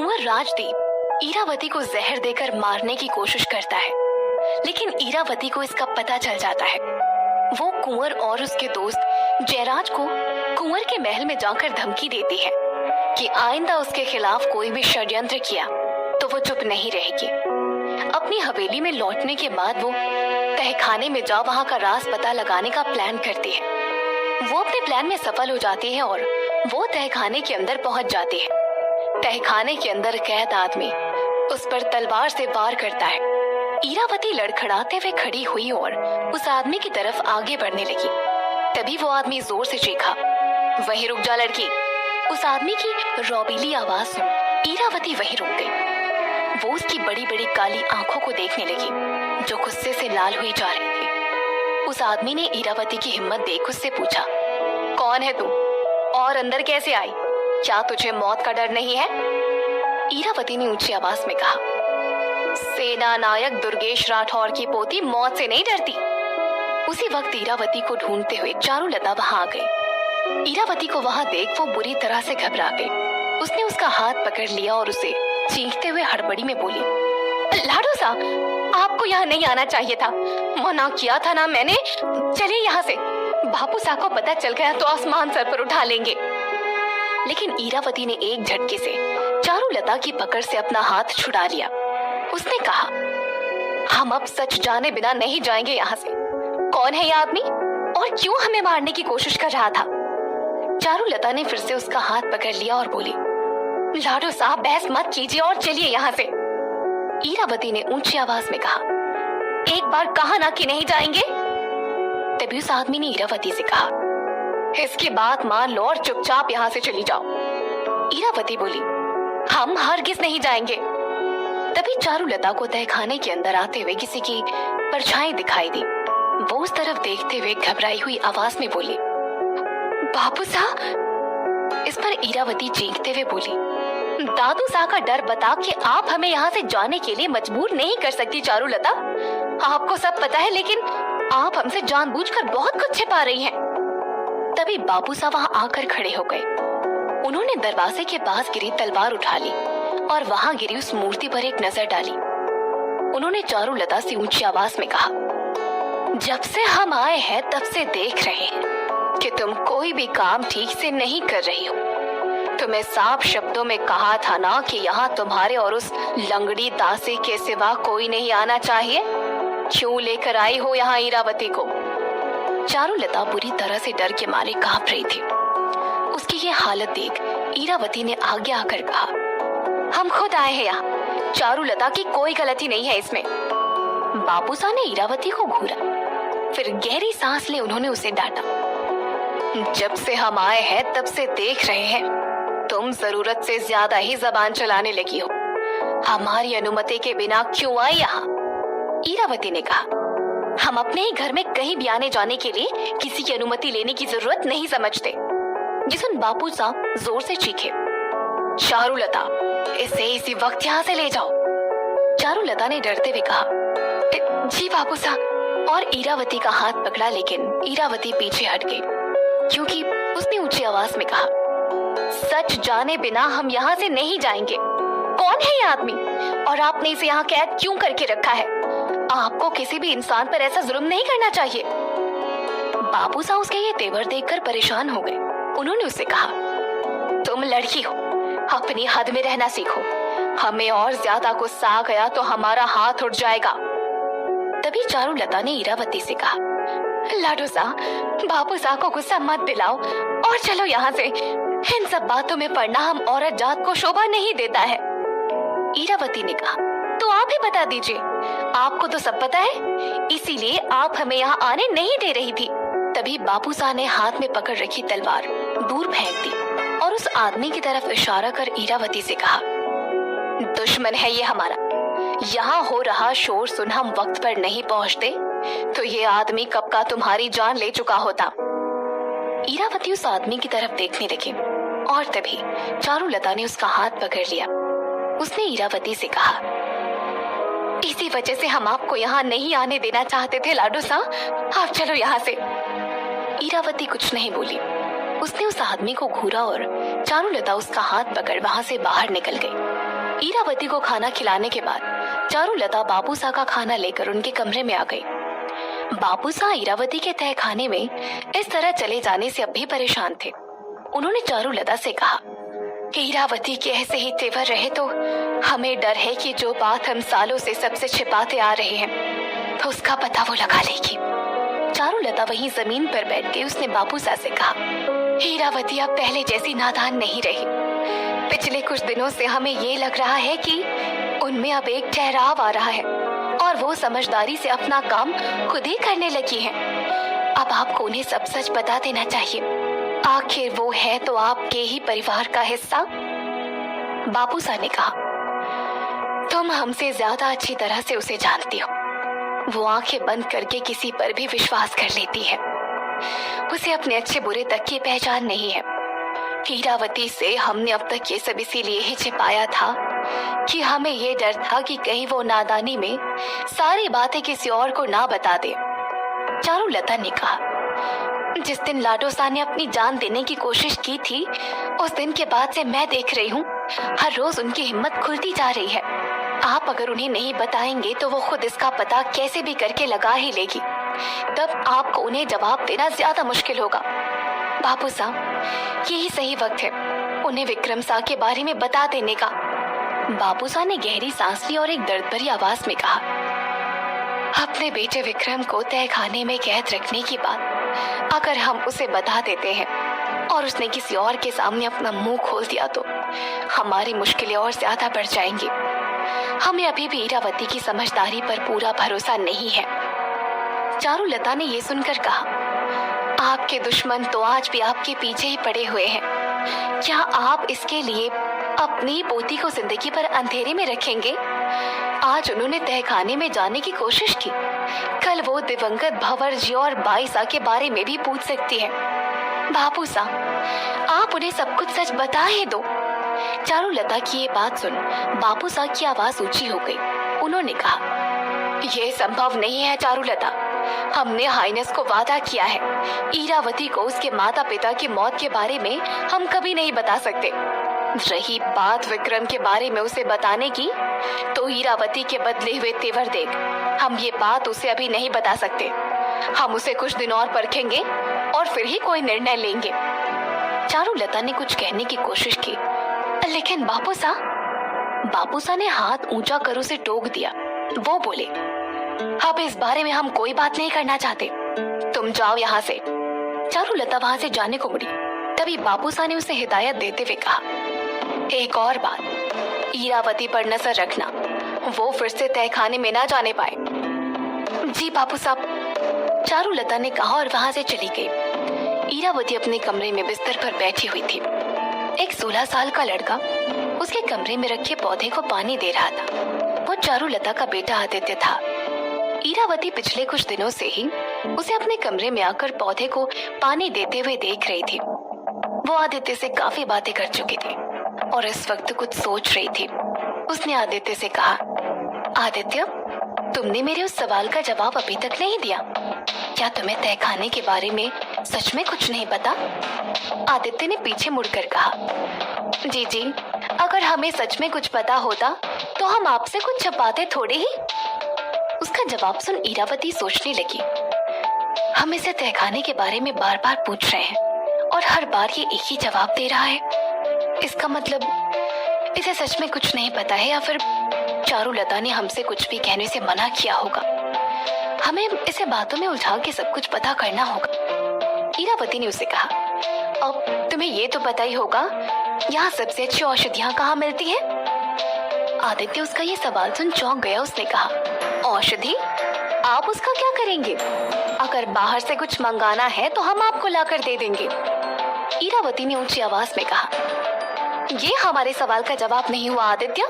कुंवर राजदीप इरावती को जहर देकर मारने की कोशिश करता है, लेकिन इरावती को इसका पता चल जाता है। वो कुंवर और उसके दोस्त जयराज को कुंवर के महल में जाकर धमकी देती है कि आइंदा उसके खिलाफ कोई भी षड्यंत्र किया तो वो चुप नहीं रहेगी। अपनी हवेली में लौटने के बाद वो तहखाने में जा वहाँ का राज पता लगाने का प्लान करती है। वो अपने प्लान में सफल हो जाती है और वो तहखाने के अंदर पहुंच जाती है। तहखाने के अंदर कैद आदमी उस पर तलवार से वार करता है। इरावती लड़खड़ाते हुए खड़ी हुई और उस आदमी की तरफ आगे बढ़ने लगी। तभी वो आदमी जोर से चीखा, वहीं रुक जा लड़की। उस आदमी की रौबीली आवाज सुन इरावती वहीं रुक गई। वो उसकी बड़ी बड़ी काली आंखों को देखने लगी जो गुस्से से लाल हुई जा रही थी। उस आदमी ने इरावती की हिम्मत देख उससे पूछा, कौन है तू और अंदर कैसे आई? क्या तुझे मौत का डर नहीं है? इरावती ने ऊंची आवाज में कहा, सेना नायक दुर्गेश राठौर की पोती मौत से नहीं डरती। उसी वक्त इरावती को ढूंढते हुए चारुलता वहां आ गई। इरावती को वहां देख वो बुरी तरह से घबरा गई। उसने उसका हाथ पकड़ लिया और उसे चीखते हुए हड़बड़ी में बोली, लाडो सा, आपको यहाँ नहीं आना चाहिए था। मना किया था ना मैंने। चलिए यहाँ से, बापू सा को पता चल गया तो आसमान सर पर उठा लेंगे। लेकिन इरावती ने एक झटके से चारुलता की पकड़ से अपना हाथ छुड़ा लिया। उसने कहा, हम अब सच जाने बिना नहीं जाएंगे यहाँ से। कौन है ये आदमी और क्यों हमें मारने की कोशिश कर रहा था? चारुलता ने फिर से उसका हाथ पकड़ लिया और बोली, लाडो साहब बहस मत कीजिए और चलिए यहाँ से। इरावती ने ऊंची आवाज में कहा, एक बार कहा ना कि नहीं जाएंगे। तभी उस आदमी ने इरावती से कहा, इसकी बात मान लो और चुपचाप यहाँ से चली जाओ। इरावती बोली, हम हरगिज नहीं जाएंगे। तभी चारुलता को तहखाने के अंदर आते हुए किसी की परछाई दिखाई दी। वो उस तरफ देखते हुए घबराई हुई आवाज में बोली, बापू साहब। इस पर इरावती चीखते हुए बोली, दादू सा का डर बता कि आप हमें यहाँ से जाने के लिए मजबूर नहीं कर सकती चारुलता। आपको सब पता है, लेकिन आप हमसे जानबूझकर बहुत कुछ छिपा रही हैं। तभी बापू सा वहाँ आकर खड़े हो गए। उन्होंने दरवाजे के पास गिरी तलवार उठा ली और वहाँ गिरी उस मूर्ति पर एक नजर डाली। उन्होंने चारुलता से ऊंची आवाज में कहा, जब से हम आए हैं तब से देख रहे हैं कि तुम कोई भी काम ठीक से नहीं कर रही हो। तुम्हें साफ शब्दों में कहा था ना कि यहाँ तुम्हारे और उस लंगड़ी दासी के सिवा कोई नहीं आना चाहिए। क्यों लेकर आई हो यहाँ इरावती को? चारुलता बुरी तरह से डर के मारे कांप रही थी। उसकी ये हालत देख इरावती ने आगे आकर कहा, हम खुद आए हैं यहाँ। चारुलता की कोई गलती नहीं है इसमें। बापूसा ने इरावती को घूरा, फिर गहरी सांस ले उन्होंने उसे डांटा, जब से हम आए हैं तब से देख रहे हैं तुम जरूरत से ज्यादा ही जबान चलाने लगी हो। हमारी अनुमति के बिना क्यों आई यहाँ? इरावती ने कहा, हम अपने ही घर में कहीं भी आने जाने के लिए किसी की अनुमति लेने की जरूरत नहीं समझते। जिसन बापू साहब जोर से चीखे, चारुलता, इसे इसी वक्त यहाँ से ले जाओ। चारुलता ने डरते हुए कहा, जी बापू साहब, और इरावती का हाथ पकड़ा। लेकिन इरावती पीछे हट गई क्योंकि उसने ऊंची आवाज में कहा, सच जाने बिना हम यहाँ से नहीं जाएंगे। कौन है ये आदमी और आपने इसे यहाँ कैद क्यों करके रखा है? आपको किसी भी इंसान पर ऐसा जुल्म नहीं करना चाहिए। बापू साहब उसके ये तेवर देखकर परेशान हो गए। उन्होंने उससे कहा, तुम लड़की हो, अपनी हद में रहना सीखो। हमें और ज्यादा गुस्सा आ गया तो हमारा हाथ उठ जाएगा। तभी चारुलता ने इरावती से कहा, लाडो सा, बापू साहब को गुस्सा मत दिलाओ और चलो यहाँ से। इन सब बातों में पड़ना हम औरत जात को शोभा नहीं देता है। इरावती ने कहा, तो आप ही बता दीजिए, आपको तो सब पता है, इसीलिए आप हमें यहाँ आने नहीं दे रही थी। तभी बापू साहब ने हाथ में पकड़ रखी तलवार दूर फेंक दी और उस आदमी की तरफ इशारा कर इरावती से कहा, दुश्मन है ये हमारा। यहाँ हो रहा शोर सुन हम वक्त पर नहीं पहुँचते तो ये आदमी कब का तुम्हारी जान ले चुका होता। इरावती उस आदमी की तरफ देखने लगी और तभी चारुलता ने उसका हाथ पकड़ लिया। उसने इरावती से कहा, इसी वजह से हम आपको यहाँ नहीं आने देना चाहते थे लाडो सा, आप चलो यहाँ से। इरावती कुछ नहीं बोली। उसने उस आदमी को घूरा और चारुलता उसका हाथ पकड़ वहां से बाहर निकल गई। इरावती को खाना खिलाने के बाद चारुलता बाबूसा का खाना लेकर उनके कमरे में आ गई। बाबूसा इरावती के तय खाने में इस तरह चले जाने से अब भी परेशान थे। उन्होंने चारुलता से कहा कि इरावती के ऐसे ही तेवर रहे तो हमें डर है कि जो बात हम सालों से सबसे छिपाते आ रहे हैं तो उसका पता वो लगा लेगी। चारुलता वहीं जमीन पर बैठ गई। उसने बाबूसा से कहा, इरावती अब पहले जैसी नादान नहीं रही। पिछले कुछ दिनों से हमें ये लग रहा है कि उनमें अब एक ठहराव आ रहा है और वो समझदारी से अपना काम खुद ही करने लगी हैं। अब आपको उन्हें सब सच बता देना चाहिए। आखिर वो है तो आपके ही परिवार का हिस्सा। बाबूसा ने कहा, तुम हमसे ज्यादा अच्छी तरह से उसे जानती हो। वो आंखें बंद करके किसी पर भी विश्वास कर लेती है। उसे अपने अच्छे बुरे तक की पहचान नहीं है। इरावती से हमने अब तक ये सब इसीलिए ही छिपाया था कि हमें ये डर था कि कहीं वो नादानी में सारी बातें किसी और को ना बता दे। चारुलता ने कहा, जिस दिन लाडोसा ने अपनी जान देने की कोशिश की थी उस दिन के बाद से मैं देख रही हूँ हर रोज उनकी हिम्मत खुलती जा रही है। आप अगर उन्हें नहीं बताएंगे तो वो खुद इसका पता कैसे भी करके लगा ही लेगी। तब आपको उन्हें जवाब देना ज्यादा मुश्किल होगा। बाबूसा, यही सही वक्त है उन्हें विक्रम सा के बारे में बता देने का। बाबूसा ने गहरी सांस ली और एक दर्द भरी आवाज में कहा, अपने बेटे विक्रम को तहखाने में कैद रखने की बात अगर हम उसे बता देते हैं और उसने किसी और के सामने अपना मुंह खोल दिया तो हमारी मुश्किलें और ज्यादा बढ़ जाएंगी। हमें अभी भी इरावती की समझदारी पर पूरा भरोसा नहीं है। चारुलता ने ये सुनकर कहा, आपके दुश्मन तो आज भी आपके पीछे ही पड़े हुए हैं। क्या आप इसके लिए अपनी पोती को जिंदगी पर अंधेरे में रखेंगे? आज उन्होंने तहखाने में जाने की कोशिश की, कल वो दिवंगत भंवर जी और बाईसा के बारे में भी पूछ सकती है। बाबूसा, आप उन्हें सब कुछ सच बता ही दो। चारुलता की ये बात सुन बाबूसा की आवाज ऊंची हो गई। उन्होंने कहा, यह संभव नहीं है चारुलता। हमने हाइनेस को वादा किया है, इरावती को उसके माता पिता की मौत के बारे में हम कभी नहीं बता सकते। रही बात विक्रम के बारे में उसे बताने की, तो इरावती के बदले हुए तेवर देख हम ये बात उसे अभी नहीं बता सकते। हम उसे कुछ दिन और परखेंगे और फिर ही कोई निर्णय लेंगे। चारुलता ने कुछ कहने की कोशिश की, लेकिन बाबूसा ने हाथ ऊंचा कर उसे टोक दिया। वो बोले, अब इस बारे में हम कोई बात नहीं करना चाहते, तुम जाओ यहाँ से। चारुलता वहां से जाने को मुड़ी। तभी बाबूसा ने उसे हिदायत देते हुए कहा, एक और बात, इरावती पर नजर रखना, वो फिर से तहखाने में ना जाने पाए। जी बाबू साहब, चारुलता ने कहा और वहां से चली गई। इरावती अपने कमरे में बिस्तर पर बैठी हुई थी। एक 16 साल का लड़का उसके कमरे में रखे पौधे को पानी दे रहा था। वो चारुलता का बेटा आदित्य था। इरावती पिछले कुछ दिनों से ही उसे अपने कमरे में आकर पौधे को पानी देते हुए देख रही थी। वो आदित्य से काफी बातें कर चुकी थी और इस वक्त कुछ सोच रही थी। उसने आदित्य से कहा, आदित्य, तुमने मेरे उस सवाल का जवाब अभी तक नहीं दिया। क्या तुम्हें तहखाने के बारे में सच में कुछ नहीं पता? आदित्य ने पीछे मुड़कर कहा, जी, अगर हमें सच में कुछ पता होता तो हम आपसे कुछ छुपाते थोड़े ही। उसका जवाब सुन इरावती सोचने लगी, हम इसे तहखाने के बारे में बार बार पूछ रहे हैं और हर बार ये एक ही जवाब दे रहा है। इसका मतलब इसे सच में कुछ नहीं पता है, या फिर चारुलता ने हमसे कुछ भी कहने से मना किया होगा। हमें इसे बातों में उलझा के सब कुछ पता करना होगा। इरावती ने उसे कहा, अब तुम्हें ये तो पता ही होगा यहाँ सबसे अच्छी औषधियाँ कहाँ मिलती है? आदित्य उसका ये सवाल सुन चौंक गया। उसने कहा, औषधि? आप उसका क्या करेंगे? अगर बाहर से कुछ मंगाना है तो हम आपको लाकर दे देंगे। इरावती ने ऊंची आवाज में कहा, ये हमारे सवाल का जवाब नहीं हुआ आदित्य।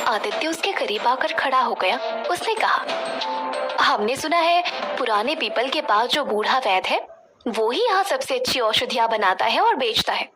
आदित्य उसके करीब आकर खड़ा हो गया। उसने कहा, हमने सुना है पुराने पीपल के पास जो बूढ़ा वैद्य है वो ही यहाँ सबसे अच्छी औषधियाँ बनाता है और बेचता है।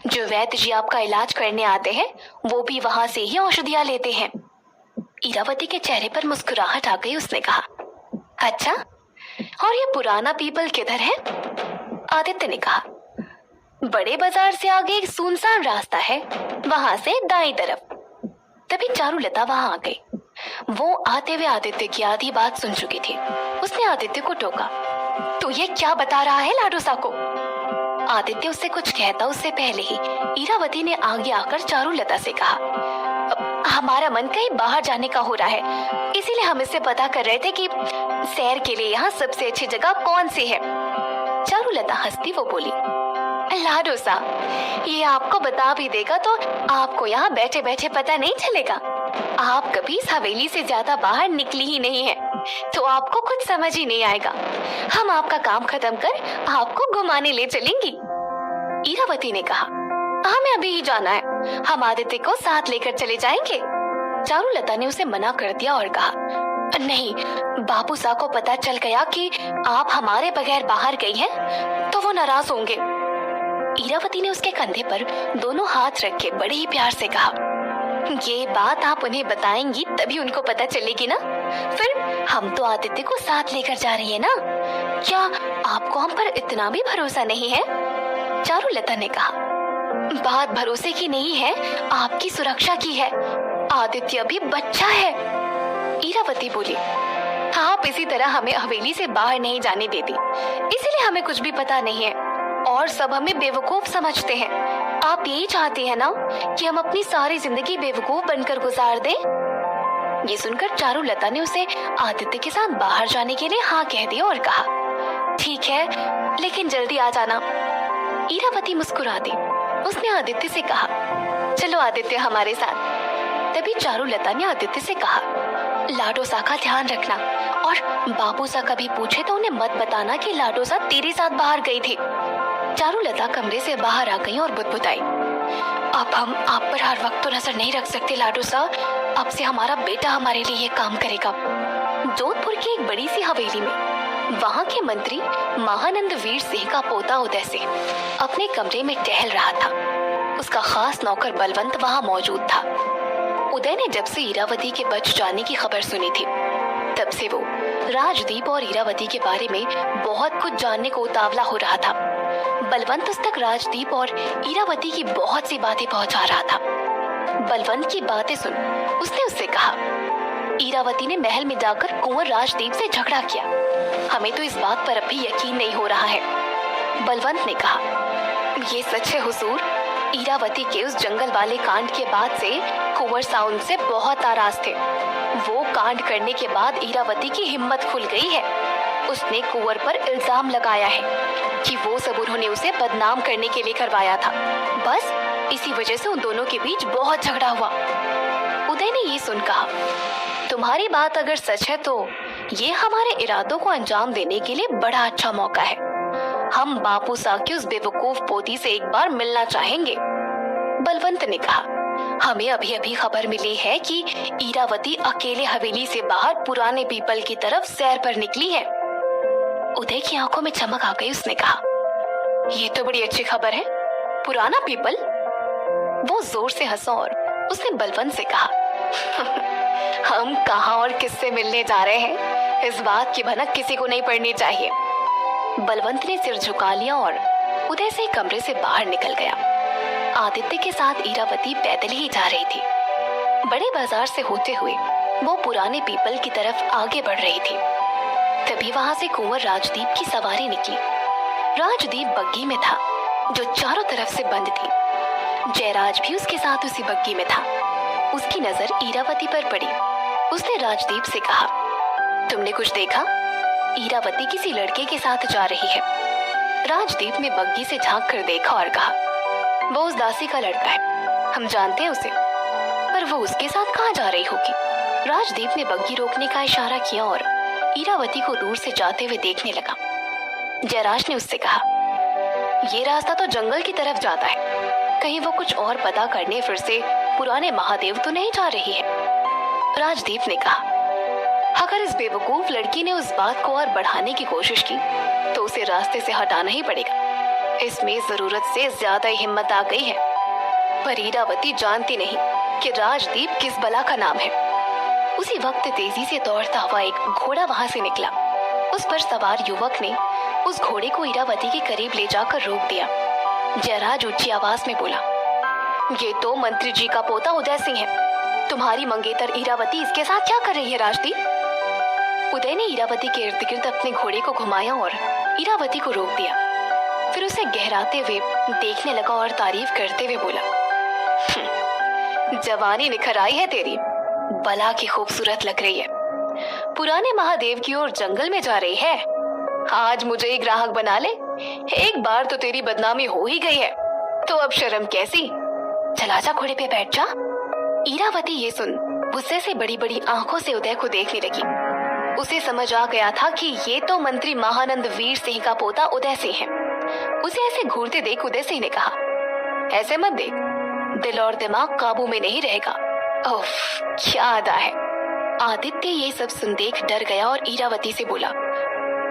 जो वैद्य जी आपका इलाज करने आते हैं वो भी वहाँ से ही औषधियाँ लेते हैं। इरावती के चेहरे पर मुस्कुराहट आ गई। उसने कहा, अच्छा, और ये पुराना पीपल किधर है? आदित्य ने कहा, बड़े बाजार से आगे एक सुनसान रास्ता है, वहां से दाईं तरफ। तभी चारुलता वहां आ गई। वो आते हुए आदित्य की आधी बात सुन चुकी थी। उसने आदित्य को टोका, तो ये क्या बता रहा है लाडोसा को? आदित्य उससे कुछ कहता उससे पहले ही इरावती ने आगे आकर चारुलता से कहा, हमारा मन कहीं बाहर जाने का हो रहा है, इसीलिए हम इससे पता कर रहे थे कि सैर के लिए यहाँ सबसे अच्छी जगह कौन सी है। चारुलता हंसती वो बोली, लाडोसा, ये आपको बता भी देगा तो आपको यहाँ बैठे बैठे पता नहीं चलेगा। आप कभी इस हवेली से ज्यादा बाहर निकली ही नहीं है, तो आपको कुछ समझ ही नहीं आएगा। हम आपका काम खत्म कर आपको घुमाने ले चलेंगी। इरावती ने कहा, हमें अभी ही जाना है, हम आदित्य को साथ लेकर चले जाएंगे। चारुलता ने उसे मना कर दिया और कहा, नहीं, बापू सा को पता चल गया कि आप हमारे बगैर बाहर गई हैं, तो वो नाराज होंगे। इरावती ने उसके कंधे पर दोनों हाथ रख के बड़े ही प्यार से कहा, ये बात आप उन्हें बताएंगी तभी उनको पता चलेगी ना। फिर हम तो आदित्य को साथ लेकर जा रही है ना, क्या आपको हम पर इतना भी भरोसा नहीं है? चारुलता ने कहा, बात भरोसे की नहीं है, आपकी सुरक्षा की है। आदित्य अभी बच्चा है। इरावती बोली, आप इसी तरह हमें हवेली से बाहर नहीं जाने देती, इसीलिए हमें कुछ भी पता नहीं है और सब हमें बेवकूफ समझते हैं। आप यही चाहते हैं ना कि हम अपनी सारी जिंदगी बेवकूफ बनकर गुजार दें? ये सुनकर चारुलता ने उसे आदित्य के साथ बाहर जाने के लिए हाँ कह दिया और कहा, ठीक है, लेकिन जल्दी आ जाना। इरावती मुस्कुरा दी। उसने आदित्य से कहा, चलो आदित्य हमारे साथ। तभी चारुलता ने आदित्य से कहा, लाडोसा का ध्यान रखना और बाबूसा कभी पूछे तो उन्हें मत बताना कि लाडोसा तेरे साथ बाहर गई थी। चारुलता कमरे से बाहर आ गई और बुदबुदाई, अब हम आप पर हर वक्त तो नजर नहीं रख सकते लाडोसा, अब से हमारा बेटा हमारे लिए ये काम करेगा। जोधपुर की एक बड़ी सी हवेली में वहाँ के मंत्री महानंद वीर सिंह का पोता उदय सिंह अपने कमरे में टहल रहा था। उसका खास नौकर बलवंत वहाँ मौजूद था। उदय ने जब से इरावती के बच जाने की खबर सुनी थी, तब से वो राजदीप और इरावती के बारे में बहुत कुछ जानने को उतावला हो रहा था। बलवंत उस तक राजदीप और इरावती की बहुत सी बातें पहुंचा रहा था। बलवंत की बातें सुन उसने उससे कहा, इरावती ने महल में जाकर कुंवर राजदीप से झगड़ा किया, हमें तो इस बात पर अब भी यकीन नहीं हो रहा है। बलवंत ने कहा, ये सच है हुजूर, इरावती के उस जंगल वाले कांड के बाद से कुंवर साउंड से बहुत नाराज थे। वो कांड करने के बाद इरावती की हिम्मत खुल गई है। उसने कुंवर पर इल्जाम लगाया है कि वो सब उन्होंने उसे बदनाम करने के लिए करवाया था। बस इसी वजह से उन दोनों के बीच बहुत झगड़ा हुआ। उदय ने ये सुन कहा, तुम्हारी बात अगर सच है तो ये हमारे इरादों को अंजाम देने के लिए बड़ा अच्छा मौका है। हम बापू साहब की उस बेवकूफ पोती से एक बार मिलना चाहेंगे। बलवंत ने कहा, हमें अभी अभी खबर मिली है कि इरावती अकेले हवेली से बाहर पुराने पीपल की तरफ सैर पर निकली है। उदय की आंखों में चमक आ गई। उसने कहा, ये तो बड़ी अच्छी खबर है, पुराना पीपल। वो जोर से हंसा और उसने बलवंत से कहा, हम कहाँ और किससे मिलने जा रहे हैं, इस बात की भनक किसी को नहीं पड़नी चाहिए। बलवंत ने सिर झुका लिया और उदय से कमरे से बाहर निकल गया। आदित्य के साथ इरावती पैदल ही जा रही थी। बड़े बाजार से होते हुए वो पुराने पीपल की तरफ आगे बढ़ रही थी। तभी वहां से कुंवर राजदीप की सवारी निकली। राजदीप बग्गी में था जो चारों तरफ से बंद थी। जयराज भी उसके साथ उसी बग्गी में था। उसकी नजर इरावती पर पड़ी। उसने राजदीप से कहा, तुमने कुछ देखा? इरावती किसी लड़के के साथ जा रही है। राजदीप ने बग्गी से झांक कर देखा और कहा, वो उस दासी का लड़का है, हम जानते हैं उसे, पर वो उसके साथ कहाँ जा रही होगी? राजदीप ने बग्गी रोकने का इशारा किया और इरावती को दूर से जाते हुए देखने लगा। जयराज ने उससे कहा, ये रास्ता तो जंगल की तरफ जाता है, कहीं वो कुछ और पता करने फिर से पुराने महादेव तो नहीं जा रही है? राजदीप ने कहा, अगर इस बेवकूफ लड़की ने उस बात को और बढ़ाने की कोशिश की तो उसे रास्ते से हटाना ही पड़ेगा। इसमें जरूरत से ज्यादा हिम्मत आ गई है। पर इरावती जानती नहीं कि राजदीप किस बला का नाम है। उसी वक्त तेजी से दौड़ता हुआ एक घोड़ा वहां से निकला। उस पर सवार युवक ने उस घोड़े को इरावती के करीब ले जाकर रोक दिया। जयराज ऊंची आवाज में बोला, ये तो मंत्री जी का पोता उदय सिंह है। तुम्हारी मंगेतर इरावती इसके साथ क्या कर रही है राजदीप? उदय ने इरावती के इर्द गिर्द अपने घोड़े को घुमाया और इरावती को रोक दिया। फिर उसे गहराते हुए देखने लगा और तारीफ करते हुए बोला, जवानी निखर आई है तेरी, बला की खूबसूरत लग रही है। पुराने महादेव की ओर जंगल में जा रही है। आज मुझे ही ग्राहक बना ले, एक बार तो तेरी बदनामी हो ही गई है, तो अब शर्म कैसी? चला जा घोड़े पे बैठ जा। इरावती ये सुन गुस्से से बड़ी बड़ी आंखों से उदय को देखने लगी। उसे समझ आ गया था कि ये तो मंत्री महानंद वीर सिंह का पोता उदय सिंह है। उसे ऐसे घूरते देख उदय सिंह ने कहा, ऐसे मत देख, दिल और दिमाग काबू में नहीं रहेगा। ओफ, क्या अदा है। आदित्य ये सब सुन देख डर गया और इरावती से बोला,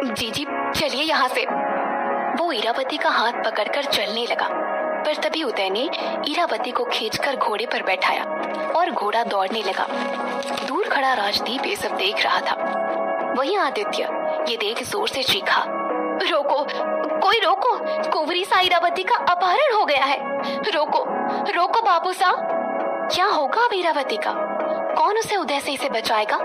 जी चलिए यहाँ से। वो इरावती का हाथ पकड़कर चलने लगा, पर तभी उदय ने इरावती को खींचकर घोड़े पर बैठाया और घोड़ा दौड़ने लगा। दूर खड़ा राजदीप ये सब देख रहा था। वहीं आदित्य ये देख जोर से चीखा, रोको, कोई रोको, कुंवरी सा इरावती का अपहरण हो गया है। रोको रोको बाबू साहब। क्या होगा अब इरावती का? कौन उसे उदय से इसे बचाएगा?